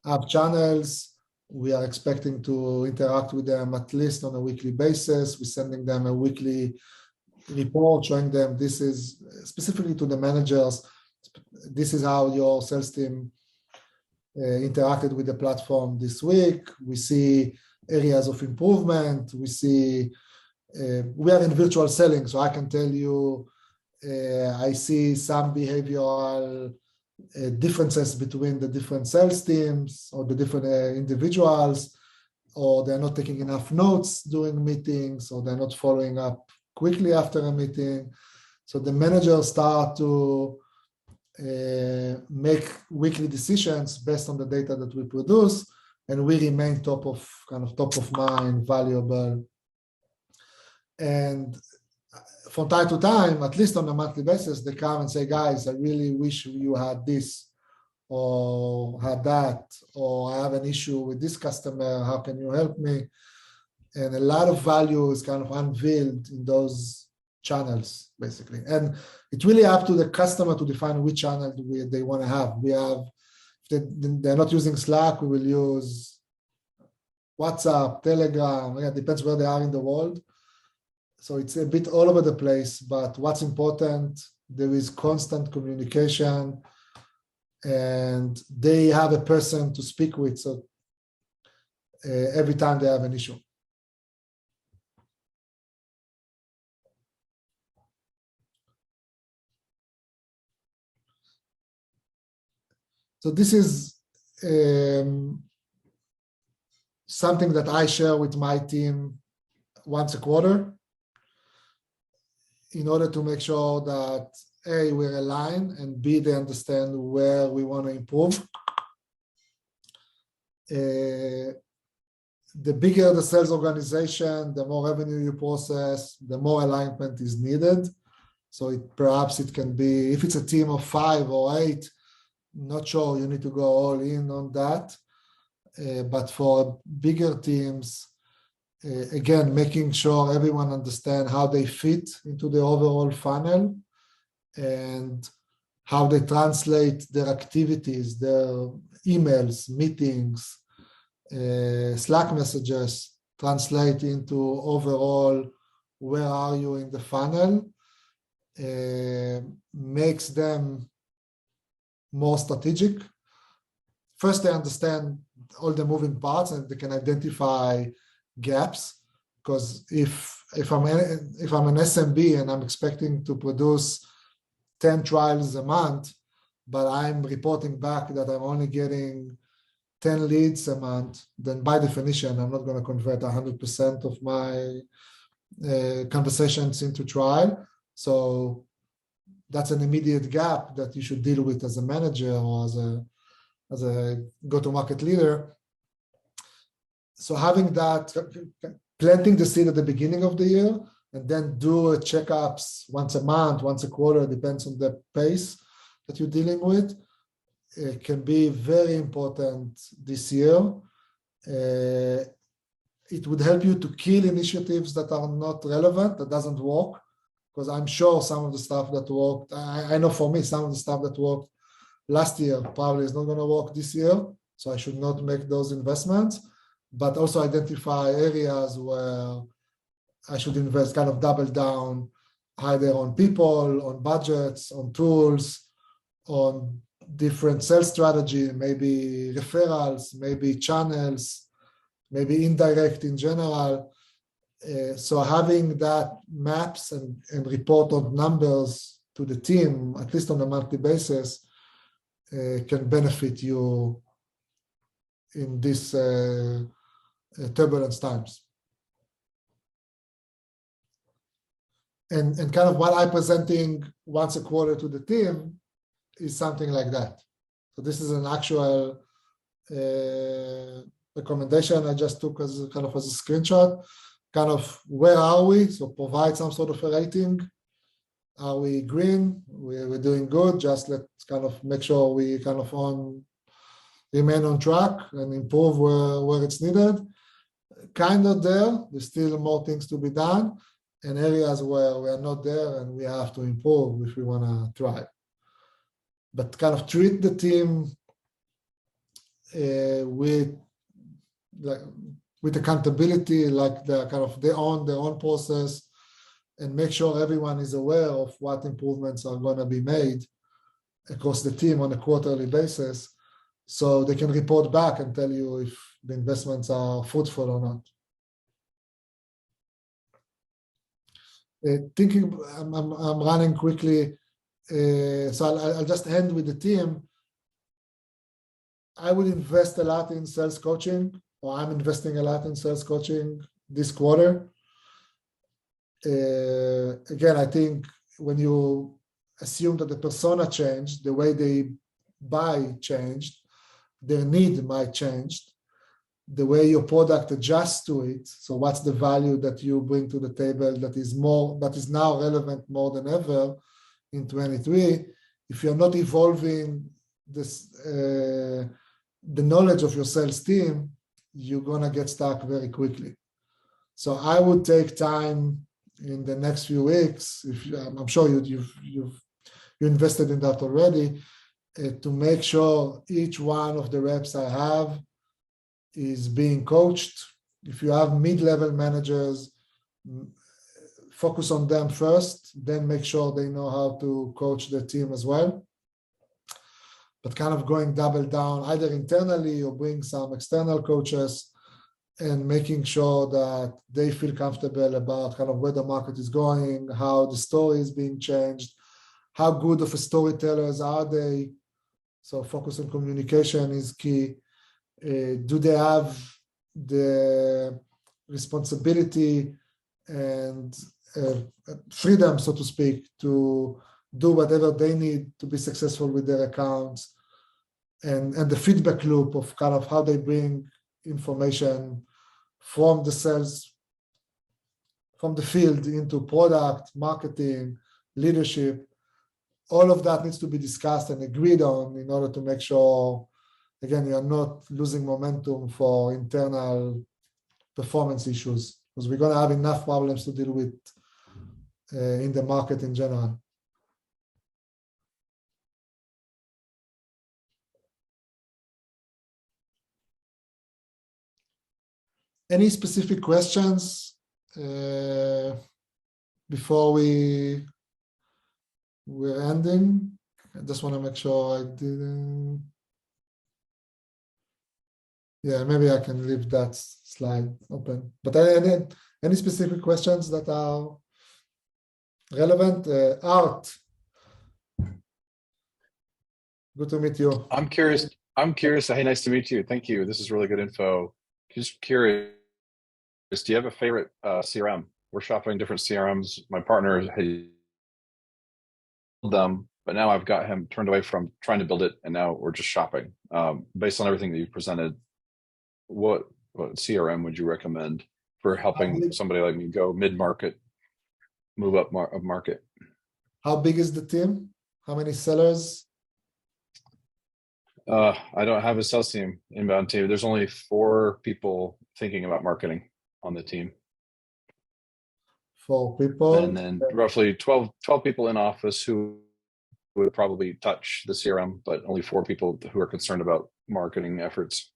have channels. We are expecting to interact with them at least on a weekly basis. We're sending them a weekly report showing them this is specifically to the managers. This is how your sales team interacted with the platform this week. We see areas of improvement. We see we are in virtual selling, so I can tell you I see some behavioral differences between the different sales teams or the different individuals, or they're not taking enough notes during meetings, or they're not following up quickly after a meeting. So the managers start to make weekly decisions based on the data that we produce, and we remain top of mind, valuable. And from time to time, at least on a monthly basis, they come and say, guys, I really wish you had this or had that, or I have an issue with this customer, how can you help me? And a lot of value is kind of unveiled in those channels, basically. And it's really up to the customer to define which channel they want to have. We have, if they're not using Slack, we will use WhatsApp, Telegram. Yeah, it depends where they are in the world. So it's a bit all over the place, but what's important, there is constant communication and they have a person to speak with. So every time they have an issue. So this is something that I share with my team once a quarter in order to make sure that A, we're aligned, and B, they understand where we want to improve. The bigger the sales organization, the more revenue you process, the more alignment is needed. So perhaps it can be, if it's a team of 5 or 8, not sure you need to go all in on that. But for bigger teams, again, making sure everyone understands how they fit into the overall funnel and how they translate their activities, their emails, meetings, Slack messages, translate into overall, where are you in the funnel, makes them more strategic. First, they understand all the moving parts and they can identify gaps. Because if I'm an SMB and I'm expecting to produce 10 trials a month, but I'm reporting back that I'm only getting 10 leads a month, then by definition, I'm not going to convert 100% of my conversations into trial. So that's an immediate gap that you should deal with as a manager or as a go-to-market leader. So having that, planting the seed at the beginning of the year, and then do checkups once a month, once a quarter, depends on the pace that you're dealing with. It can be very important this year. It would help you to kill initiatives that are not relevant, that doesn't work. Because I'm sure some of the stuff that worked, I know for me, some of the stuff that worked last year probably is not going to work this year. So I should not make those investments, but also identify areas where I should invest, kind of double down either on people, on budgets, on tools, on different sales strategy, maybe referrals, maybe channels, maybe indirect in general. So having that maps and report on numbers to the team, at least on a monthly basis, can benefit you in these turbulence times. And kind of what I'm presenting once a quarter to the team is something like that. So this is an actual recommendation I just took as kind of as a screenshot. Kind of where are we? So provide some sort of a rating. Are we green? We're doing good. Just let's kind of make sure we kind of remain on track and improve where it's needed. Kind of there. There's still more things to be done, and areas where we are not there and we have to improve if we want to try. But kind of treat the team with accountability, like they're kind of their own process, and make sure everyone is aware of what improvements are going to be made across the team on a quarterly basis, so they can report back and tell you if the investments are fruitful or not. I'm running quickly, so I'll just end with the team. I would invest a lot in sales coaching, or I'm investing a lot in sales coaching this quarter. Again, I think when you assume that the persona changed, the way they buy changed, their need might change, the way your product adjusts to it. So what's the value that you bring to the table that is now relevant more than ever in 23? If you're not evolving the knowledge of your sales team, you're gonna get stuck very quickly. So I would take time in the next few weeks. I'm sure you invested in that already, to make sure each one of the reps I have is being coached. If you have mid-level managers, focus on them first, then make sure they know how to coach the team as well. But kind of going double down either internally or bring some external coaches and making sure that they feel comfortable about kind of where the market is going, how the story is being changed, how good of a storytellers are they. So focus on communication is key. Do they have the responsibility and freedom, so to speak, to do whatever they need to be successful with their accounts, and the feedback loop of kind of how they bring information from the sales, from the field into product, marketing, leadership. All of that needs to be discussed and agreed on in order to make sure, again, you're not losing momentum for internal performance issues, because we're going to have enough problems to deal with in the market in general. Any specific questions before we're ending? I just want to make sure I didn't. Yeah, maybe I can leave that slide open. But any specific questions that are relevant? Art, good to meet you. I'm curious. Hey, nice to meet you. Thank you. This is really good info. Just curious, do you have a favorite CRM? We're shopping different CRMs. My partner had them, but now I've got him turned away from trying to build it, and now we're just shopping. Based on everything that you presented, what CRM would you recommend for helping somebody like me go mid-market, move up market? How big is the team? How many sellers? I don't have a sales team, inbound team. There's only 4 people thinking about marketing on the team. 4 people. And then roughly 12 people in office who would probably touch the CRM, but only 4 people who are concerned about marketing efforts.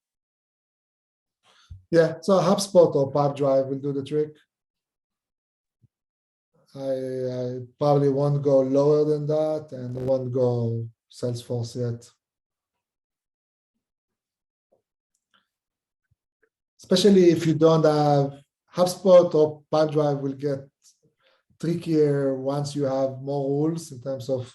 Yeah, so HubSpot or Pipedrive will do the trick. I probably won't go lower than that, and won't go Salesforce yet. Especially if you don't have HubSpot or Pipedrive will get trickier once you have more rules in terms of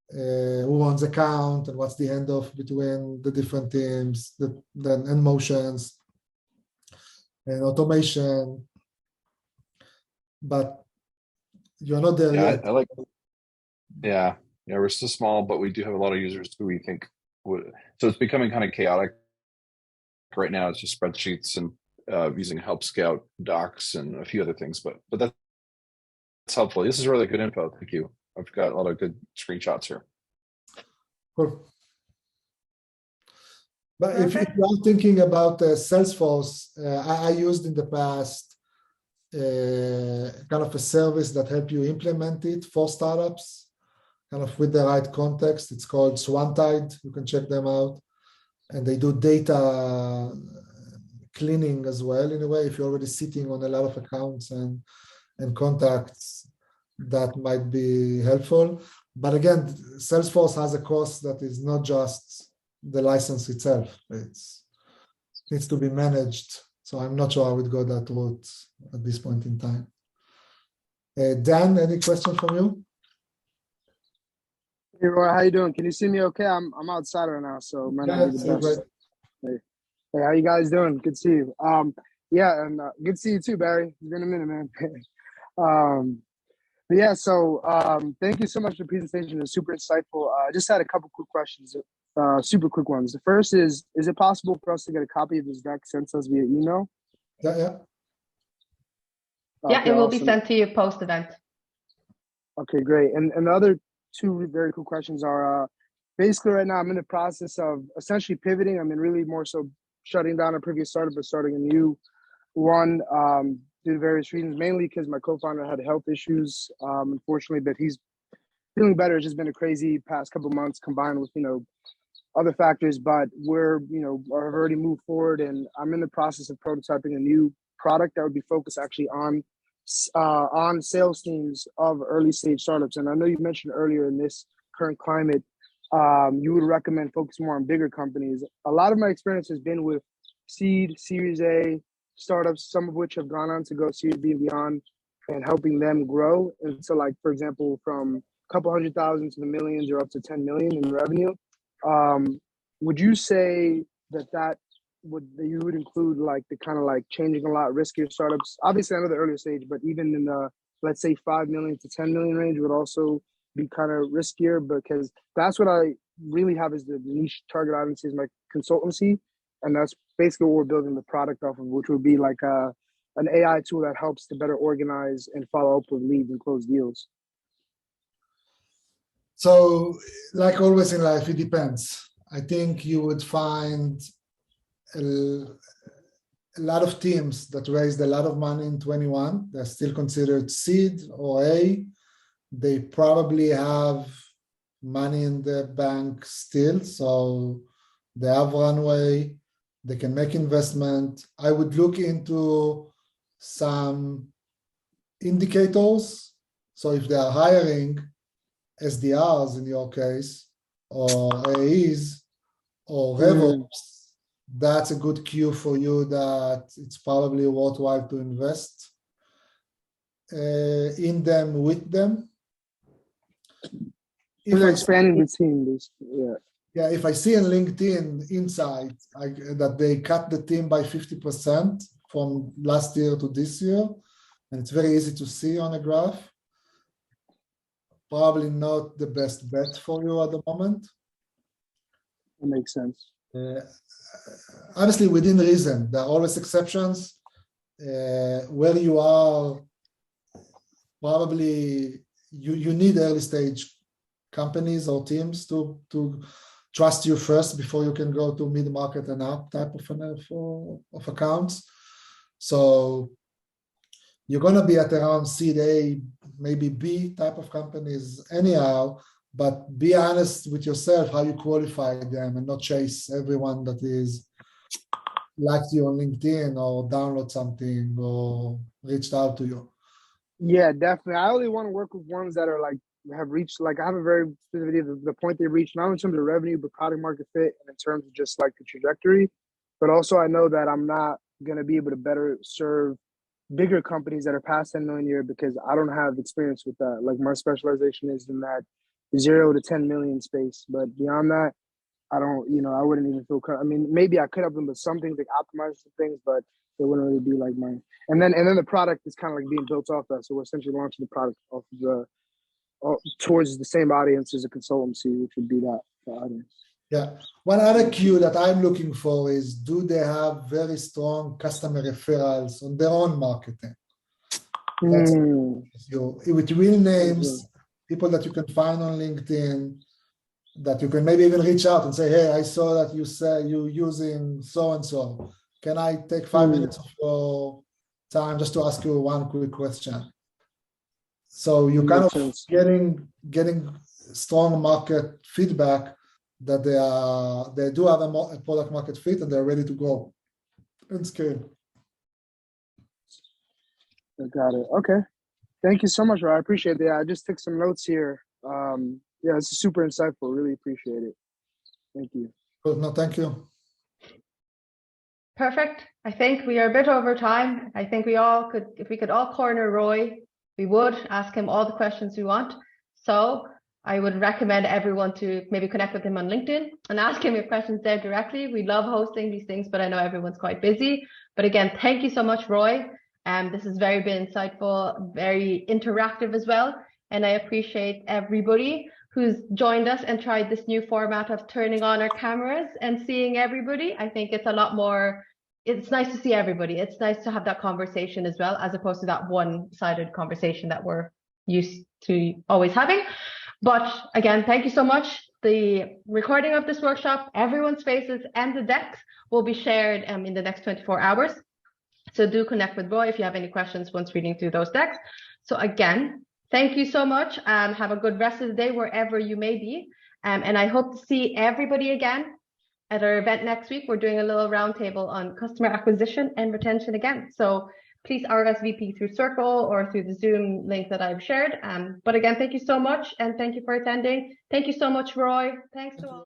who owns the account and what's the handoff between the different teams, and motions and automation. But you're not there yet. I like. Yeah, we're still small, but we do have a lot of users who we think would. So it's becoming kind of chaotic. Right now, it's just spreadsheets and using Help Scout docs and a few other things, but that's helpful. This is really good info. Thank you. I've got a lot of good screenshots here. Cool. But if you are thinking about Salesforce, I used in the past kind of a service that help you implement it for startups, kind of with the right context. It's called Swantide. You can check them out. And they do data cleaning as well, in a way. If you're already sitting on a lot of accounts and contacts, that might be helpful. But again, Salesforce has a cost that is not just the license itself. It needs to be managed. So I'm not sure I would go that route at this point in time. Dan, any question from you? Hey Roy, how you doing? Can you see me okay? I'm outside right now, so it might not be the best. Hey, how you guys doing? Good to see you. Yeah, and good to see you too, Barry. It's been a minute, man. But yeah, so thank you so much for the presentation. It was super insightful. I just had a couple quick questions, super quick ones. The first is it possible for us to get a copy of this deck sent to us via email? Yeah. Yeah, Okay, it will awesome. be sent to you post-event. Okay, great. And the other 2 very cool questions are, basically right now I'm in the process of essentially pivoting. I mean, really more so shutting down a previous startup, but starting a new one due to various reasons, mainly because my co-founder had health issues, unfortunately, but he's feeling better. It's just been a crazy past couple of months combined with, other factors, but we're, have already moved forward, and I'm in the process of prototyping a new product that would be focused actually on sales teams of early stage startups. And I know you mentioned earlier in this current climate, you would recommend focusing more on bigger companies. A lot of my experience has been with seed, Series A startups, some of which have gone on to go Series B and beyond, and helping them grow. And so, like, for example, from a couple 100,000 to the millions or up to 10 million in revenue. Would you say that you would include like the kind of like changing a lot riskier startups? Obviously, I know the earlier stage, but even in the, let's say, 5 million to 10 million range would also be kind of riskier, because that's what I really have is the niche target audience is my consultancy. And that's basically what we're building the product off of, which would be like an AI tool that helps to better organize and follow up with leads and close deals. So, like always in life, it depends. I think you would find a lot of teams that raised a lot of money in 21. They're still considered seed or A. They probably have money in the bank still, so they have runway. They can make investment. I would look into some indicators. So if they are hiring SDRs in your case, or AEs, or RevOps, that's a good cue for you that it's probably worthwhile to invest in them, with them. If they're expanding the team, yeah. Yeah, if I see in LinkedIn Insight that they cut the team by 50% from last year to this year, and it's very easy to see on a graph, probably not the best bet for you at the moment. That makes sense. Honestly, within reason. There are always exceptions. Where you are, probably you need early stage companies or teams to trust you first before you can go to mid-market and up type of accounts. So you're going to be at around seed A, maybe B type of companies anyhow, but be honest with yourself how you qualify them and not chase everyone that is liked you on LinkedIn or download something or reached out to you. Yeah, definitely. I only want to work with ones that are like have reached, like I have a very specific idea of the point they reached, not in terms of revenue, but product market fit, and in terms of just like the trajectory. But also I know that I'm not going to be able to better serve bigger companies that are past 10 million a year because I don't have experience with that. Like my specialization is in that 0 to 10 million space. But beyond that, I don't, I wouldn't even feel, I mean, maybe I could have them, but some things like optimize some things, but it wouldn't really be like mine. And then the product is kind of like being built off that. So we're essentially launching the product off of the, towards the same audience as a consultancy, which would be that audience. Yeah. One other cue that I'm looking for is, do they have very strong customer referrals on their own marketing? That's with real names, people that you can find on LinkedIn, that you can maybe even reach out and say, hey, I saw that you say you're using so-and-so. Can I take 5 minutes of your time just to ask you one quick question? So you kind of getting strong market feedback that they do have a product market fit and they're ready to go and scale. I got it. Okay. Thank you so much, Roy. I appreciate it. I just took some notes here. Yeah, it's super insightful. Really appreciate it. Thank you. Good. No, thank you. Perfect. I think we are a bit over time. I think we all could, if we could all corner Roy, we would ask him all the questions we want. So I would recommend everyone to maybe connect with him on LinkedIn and ask him your questions there directly. We love hosting these things, but I know everyone's quite busy. But again, thank you so much, Roy. This has been insightful, very interactive as well. And I appreciate everybody who's joined us and tried this new format of turning on our cameras and seeing everybody. I think it's a lot more, it's nice to see everybody. It's nice to have that conversation as well, as opposed to that one-sided conversation that we're used to always having. But again, thank you so much. The recording of this workshop, everyone's faces, and the decks will be shared in the next 24 hours. So do connect with Roy if you have any questions once reading through those decks. So again, thank you so much. Have a good rest of the day wherever you may be. And I hope to see everybody again at our event next week. We're doing a little roundtable on customer acquisition and retention again. So please RSVP through Circle or through the Zoom link that I've shared. But again, thank you so much. And thank you for attending. Thank you so much, Roy. Thanks to all.